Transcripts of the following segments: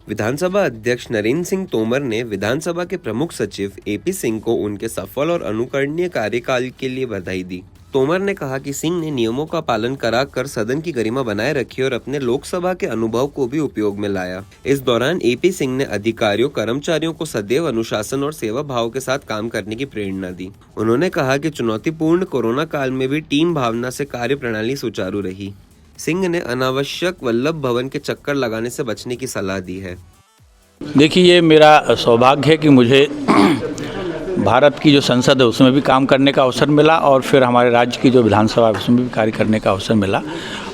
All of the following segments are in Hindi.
विधानसभा अध्यक्ष नरेंद्र सिंह तोमर ने विधानसभा के प्रमुख सचिव एपी सिंह को उनके सफल और अनुकरणीय कार्यकाल के लिए बधाई दी। तोमर ने कहा कि सिंह ने नियमों का पालन कराकर सदन की गरिमा बनाए रखी और अपने लोकसभा के अनुभव को भी उपयोग में लाया। इस दौरान एपी सिंह ने अधिकारियों कर्मचारियों को सदैव अनुशासन और सेवा भाव के साथ काम करने की प्रेरणा दी। उन्होंने कहा कि चुनौतीपूर्ण कोरोना काल में भी टीम भावना से कार्य प्रणाली सुचारू रही। सिंह ने अनावश्यक वल्लभ भवन के चक्कर लगाने से बचने की सलाह दी है। देखिए, ये मेरा सौभाग्य है कि मुझे भारत की जो संसद है उसमें भी काम करने का अवसर मिला और फिर हमारे राज्य की जो विधानसभा है उसमें भी कार्य करने का अवसर मिला।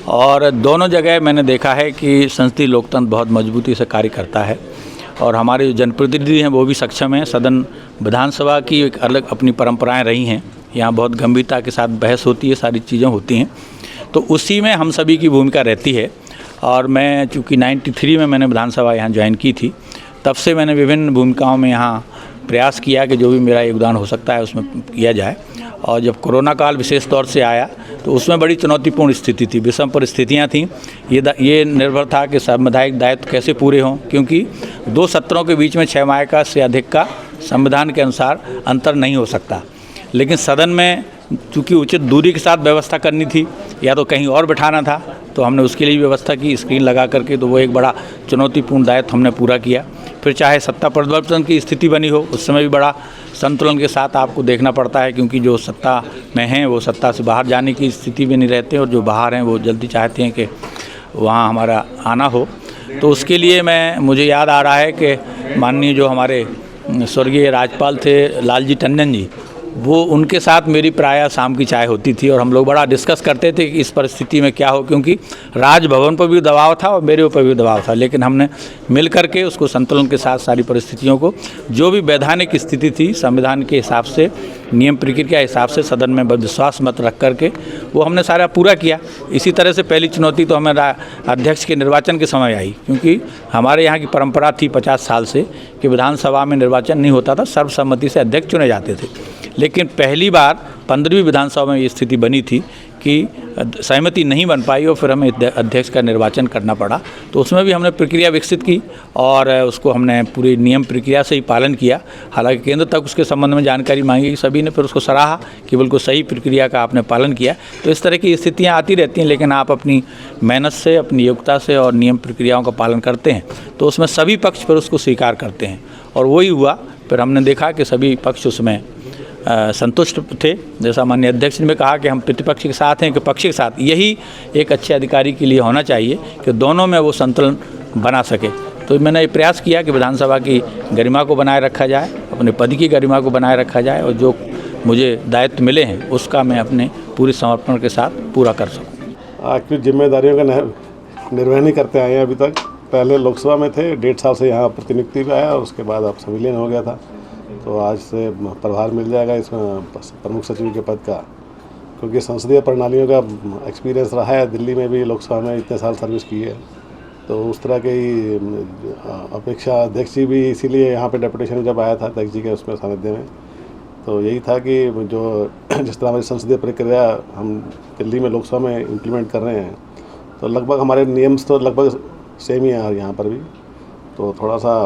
और दोनों जगह मैंने देखा है कि संसदीय लोकतंत्र बहुत मजबूती से कार्य करता है और हमारे जो जनप्रतिनिधि हैं वो भी सक्षम हैं। सदन विधानसभा की एक अलग अपनी परंपराएं रही हैं, यहाँ बहुत गंभीरता के साथ बहस होती है, सारी चीज़ें होती हैं, तो उसी में हम सभी की भूमिका रहती है। और मैं चूँकि 93 में मैंने विधानसभा यहाँ ज्वाइन की थी, तब से मैंने विभिन्न भूमिकाओं में यहाँ प्रयास किया कि जो भी मेरा योगदान हो सकता है उसमें किया जाए। और जब कोरोना काल विशेष तौर से आया तो उसमें बड़ी चुनौतीपूर्ण स्थिति थी, विषम परिस्थितियाँ थीं। ये निर्भर था कि संवैधानिक दायित्व कैसे पूरे हों, क्योंकि 2 सत्रों के बीच में 6 माह का से अधिक का संविधान के अनुसार अंतर नहीं हो सकता। लेकिन सदन में चूँकि उचित दूरी के साथ व्यवस्था करनी थी या तो कहीं और बैठाना था, तो हमने उसके लिए व्यवस्था की, स्क्रीन लगा करके। तो वो एक बड़ा चुनौतीपूर्ण दायित्व हमने पूरा किया। फिर चाहे सत्ता परिवर्तन की स्थिति बनी हो, उस समय भी बड़ा संतुलन के साथ आपको देखना पड़ता है, क्योंकि जो सत्ता में हैं वो सत्ता से बाहर जाने की स्थिति में नहीं रहते और जो बाहर हैं वो जल्दी चाहते हैं कि वहाँ हमारा आना हो। तो उसके लिए मुझे याद आ रहा है कि माननीय जो हमारे स्वर्गीय राज्यपाल थे लालजी टंडन जी, वो उनके साथ मेरी प्रायः शाम की चाय होती थी और हम लोग बड़ा डिस्कस करते थे कि इस परिस्थिति में क्या हो, क्योंकि राजभवन पर भी दबाव था और मेरे ऊपर भी दबाव था। लेकिन हमने मिल करके उसको संतुलन के साथ सारी परिस्थितियों को, जो भी वैधानिक स्थिति थी संविधान के हिसाब से, नियम प्रक्रिया के हिसाब से सदन में विश्वास मत रख करके वो हमने सारा पूरा किया। इसी तरह से पहली चुनौती तो हमें अध्यक्ष के निर्वाचन के समय आई, क्योंकि हमारे यहाँ की परंपरा थी 50 साल से कि विधानसभा में निर्वाचन नहीं होता था, सर्वसम्मति से अध्यक्ष चुने जाते थे। लेकिन पहली बार 15वीं विधानसभा में ये स्थिति बनी थी कि सहमति नहीं बन पाई और फिर हमें अध्यक्ष का निर्वाचन करना पड़ा। तो उसमें भी हमने प्रक्रिया विकसित की और उसको हमने पूरी नियम प्रक्रिया से ही पालन किया। हालांकि केंद्र तक उसके संबंध में जानकारी मांगी, सभी ने फिर उसको सराहा कि बिल्कुल सही प्रक्रिया का आपने पालन किया। तो इस तरह की स्थितियाँ आती रहती हैं, लेकिन आप अपनी मेहनत से, अपनी योग्यता से और नियम प्रक्रियाओं का पालन करते हैं तो उसमें सभी पक्ष फिर उसको स्वीकार करते हैं और वही हुआ। फिर हमने देखा कि सभी पक्ष उसमें संतुष्ट थे। जैसा माननीय अध्यक्ष ने कहा कि हम प्रतिपक्ष के साथ हैं कि पक्ष के साथ, यही एक अच्छे अधिकारी के लिए होना चाहिए कि दोनों में वो संतुलन बना सके। तो मैंने ये प्रयास किया कि विधानसभा की गरिमा को बनाए रखा जाए, अपने पद की गरिमा को बनाए रखा जाए और जो मुझे दायित्व मिले हैं उसका मैं अपने पूरे समर्पण के साथ पूरा कर सकूँ। आपकी जिम्मेदारियों का निर्वहन ही करते आए हैं अभी तक। पहले लोकसभा में थे, 1.5 साल से यहाँ प्रतिनियुक्ति भी आया और उसके बाद अब संविलियन हो गया था। तो आज से प्रभार मिल जाएगा इसमें प्रमुख सचिव के पद का, क्योंकि संसदीय प्रणालियों का एक्सपीरियंस रहा है। दिल्ली में भी लोकसभा में इतने साल सर्विस की है, तो उस तरह की अपेक्षा अध्यक्ष जी भी, इसीलिए यहाँ पे डेपुटेशन जब आया था अध्यक्ष जी के उसमें सानिध्य में, तो यही था कि जो जिस तरह हमारी संसदीय प्रक्रिया हम दिल्ली में लोकसभा में इम्प्लीमेंट कर रहे हैं, तो लगभग हमारे नियम तो लगभग सेम ही है यहाँ पर भी। तो थोड़ा सा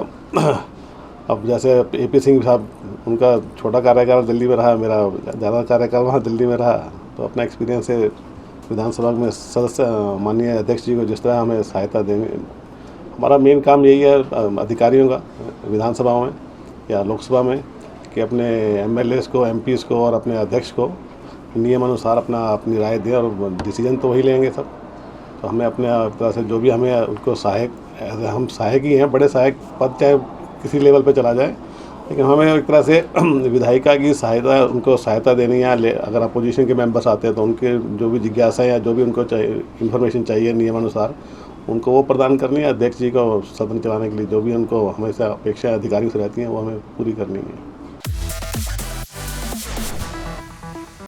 अब जैसे एपी सिंह साहब, उनका छोटा कार्यकाल दिल्ली में रहा, मेरा ज़्यादा कार्यकाल वहाँ दिल्ली में रहा, तो अपना एक्सपीरियंस है विधानसभा में सदस्य माननीय अध्यक्ष जी को जिस तरह हमें सहायता देंगे। हमारा मेन काम यही है अधिकारियों का विधानसभा में या लोकसभा में कि अपने एमएलएस को, एमपीस को और अपने अध्यक्ष को नियमानुसार अपनी राय दें और डिसीजन तो वही लेंगे सब। तो हमें अपने तरह से जो भी हमें उनको सहायक, हम सहायक ही हैं, बड़े सहायक पद चाहे किसी लेवल पे चला जाए, लेकिन हमें एक तरह से विधायिका की सहायता, उनको सहायता देनी है। अगर अपोजिशन के मेंबर्स आते हैं तो उनके जो भी जिज्ञासा या जो भी उनको चाहिए इन्फॉर्मेशन चाहिए नियमानुसार, उनको वो प्रदान करनी है। अध्यक्ष जी को सदन चलाने के लिए जो भी उनको हमेशा अपेक्षा अधिकारियों से रहती हैं वो हमें पूरी करनी है।